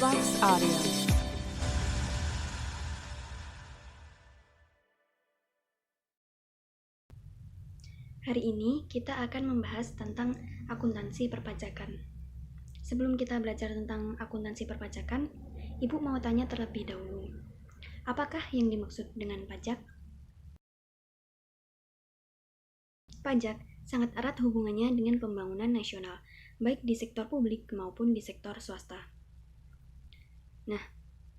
Vox Audio. Hari ini kita akan membahas tentang akuntansi perpajakan. Sebelum kita belajar tentang akuntansi perpajakan, Ibu mau tanya terlebih dahulu, apakah yang dimaksud dengan pajak? Pajak sangat erat hubungannya dengan pembangunan nasional, baik di sektor publik maupun di sektor swasta. Nah,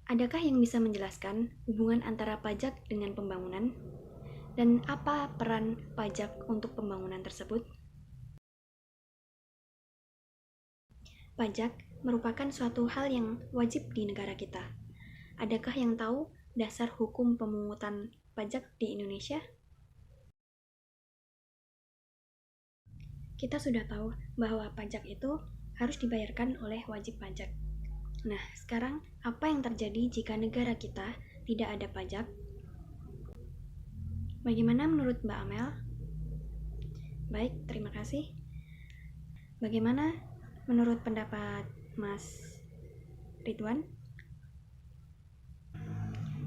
adakah yang bisa menjelaskan hubungan antara pajak dengan pembangunan? Dan apa peran pajak untuk pembangunan tersebut? Pajak merupakan suatu hal yang wajib di negara kita. Adakah yang tahu dasar hukum pemungutan pajak di Indonesia? Kita sudah tahu bahwa pajak itu harus dibayarkan oleh wajib pajak. Nah, sekarang apa yang terjadi jika negara kita tidak ada pajak? Bagaimana menurut Mbak Amel? Baik, terima kasih. Bagaimana menurut pendapat Mas Ridwan?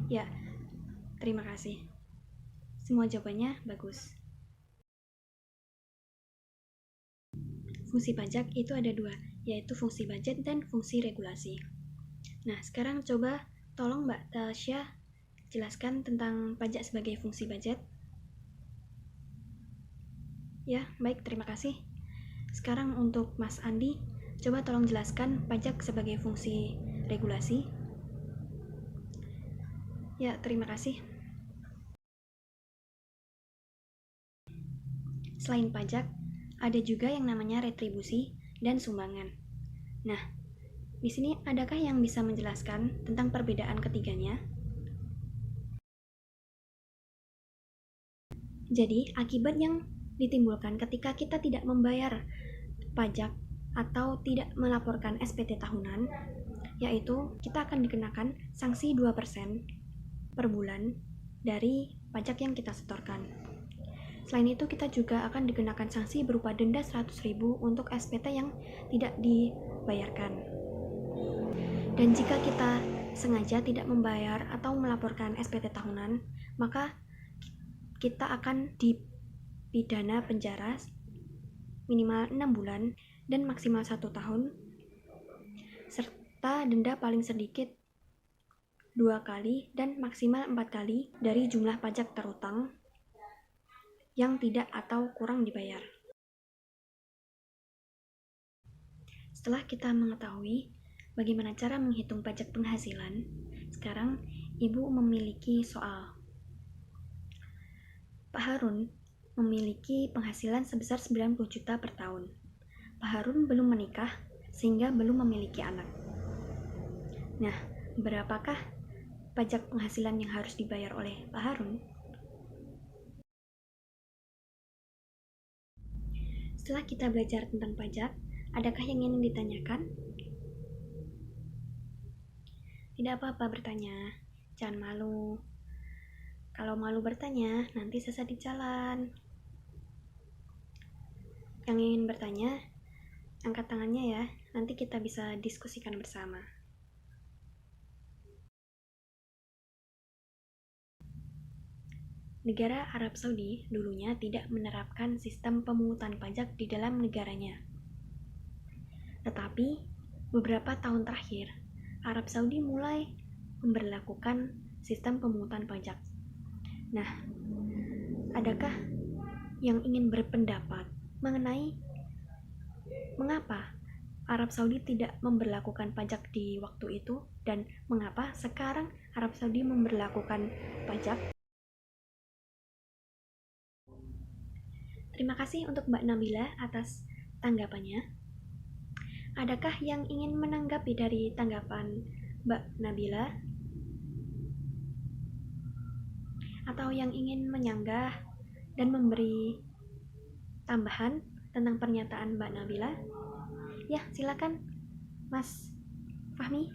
Ya, terima kasih. Semua jawabannya bagus. Fungsi pajak itu ada dua, yaitu fungsi budget dan fungsi regulasi. Nah, sekarang coba tolong Mbak Tasya jelaskan tentang pajak sebagai fungsi budget. Ya, baik, terima kasih. Sekarang untuk Mas Andi, coba tolong jelaskan pajak sebagai fungsi regulasi. Ya, terima kasih. Selain pajak, ada juga yang namanya retribusi dan sumbangan. Nah, di sini adakah yang bisa menjelaskan tentang perbedaan ketiganya? Jadi, akibat yang ditimbulkan ketika kita tidak membayar pajak atau tidak melaporkan SPT tahunan, yaitu kita akan dikenakan sanksi 2% per bulan dari pajak yang kita setorkan. Selain itu, kita juga akan dikenakan sanksi berupa denda 100.000 untuk SPT yang tidak dibayarkan. Dan jika kita sengaja tidak membayar atau melaporkan SPT tahunan, maka kita akan dipidana penjara minimal 6 bulan dan maksimal 1 tahun, serta denda paling sedikit 2 kali dan maksimal 4 kali dari jumlah pajak terutang yang tidak atau kurang dibayar. Setelah kita mengetahui bagaimana cara menghitung pajak penghasilan, sekarang Ibu memiliki soal. Pak Harun memiliki penghasilan sebesar 90 juta per tahun. Pak Harun belum menikah sehingga belum memiliki anak. Nah, berapakah pajak penghasilan yang harus dibayar oleh Pak Harun? Setelah kita belajar tentang pajak, adakah yang ingin ditanyakan? Tidak apa-apa bertanya, jangan malu. Kalau malu bertanya, nanti sesat di jalan. Yang ingin bertanya, angkat tangannya ya, nanti kita bisa diskusikan bersama. Negara Arab Saudi dulunya tidak menerapkan sistem pemungutan pajak di dalam negaranya. Tetapi, beberapa tahun terakhir, Arab Saudi mulai memberlakukan sistem pemungutan pajak. Nah, adakah yang ingin berpendapat mengenai mengapa Arab Saudi tidak memberlakukan pajak di waktu itu dan mengapa sekarang Arab Saudi memberlakukan pajak? Terima kasih untuk Mbak Nabila atas tanggapannya. Adakah yang ingin menanggapi dari tanggapan Mbak Nabila? Atau yang ingin menyanggah dan memberi tambahan tentang pernyataan Mbak Nabila? Ya, silakan Mas Fahmi.